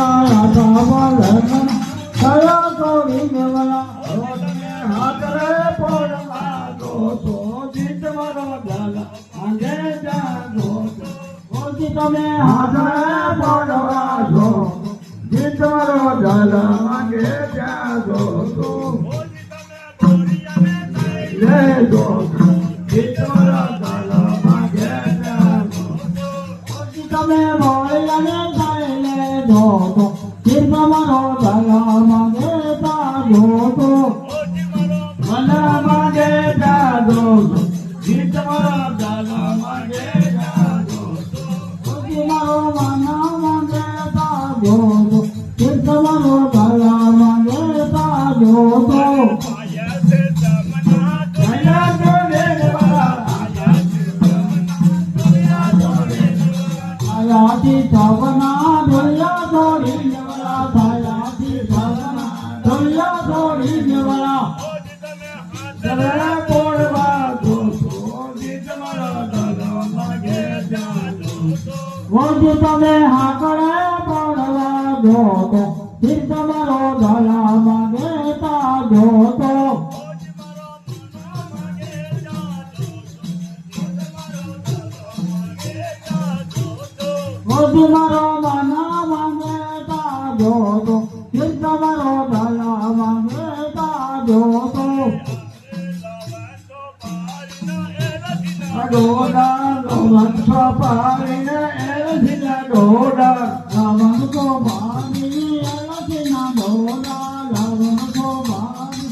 રાધા વલ્લભ દયા કરીને વલા હાથ રે પડવા દો તો જીત મારો ઝાલા માંગે જાગો ઓજી તમે હાથ રે પડવા દો જીત મારો ઝાલા માંગે જાગો તો લે દો જીત મારો ઝાલા માંગે જાગો ઓજી તમે મોળિયાને ગાયલે દો તો જીત મારો ઝાલા માંગે જાગો તો મને માંગે જાગો જીત મારો ઝાલા માંગે જાગો ઓજી મારો માના માંગે જાગો જીત મારો ઝાલા માંગે જાગો તો આયાથી સવના ઢોલિયા દોડી જવલા થાયાથી સવના ઢોલિયા દોડી જવલા જરા કોળવા દો જીત મારા ઝાલા માંગે જાગો ઓજી તમે હાકડે પડવા દો તો જીત મારો ઝાલા માંગે જાગો તો ઓજી મારો માના માંગે જાગો તો જીત મારો ઝાલા માંગે જાગો તો ડોડા વંશો પાડીને એલસીના ડોડા વંશો પાડી એલસીના ડોડા વંશો પાડી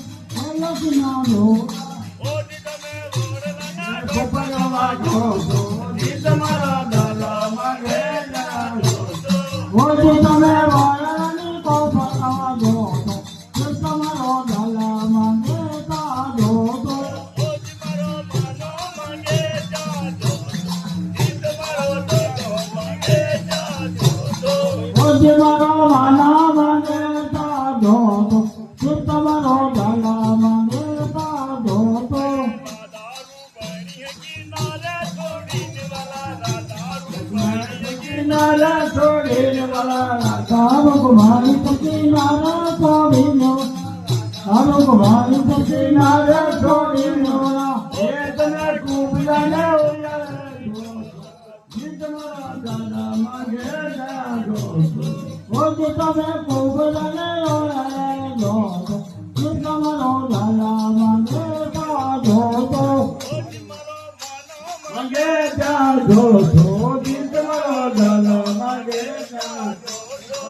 એલસીના ડોડા ગોપરવા ગોતો જીત મારા ઝાલા માંગે જાગો ઓજી તમે વાળાની ગોપરવા ગોતો જીત મારો ઝાલા માંગે જાગો તો ઓજી મારો માના માંગે જાગો તો જીત મારો ઝાલા માંગે જાગો તો કિનારે છોડીને વાલા રાધા ભગવાન કિનારે છોડીને વાલા ભગવાન કિનારે છોડીને વાલા એ તને કુબલાને જીત મારા ઝાલા માંગે જાગો ઓજી તમે કુબલાને ઓળાયો જીત મારો ઝાલા માંગે જાગો તો માંગે જાગો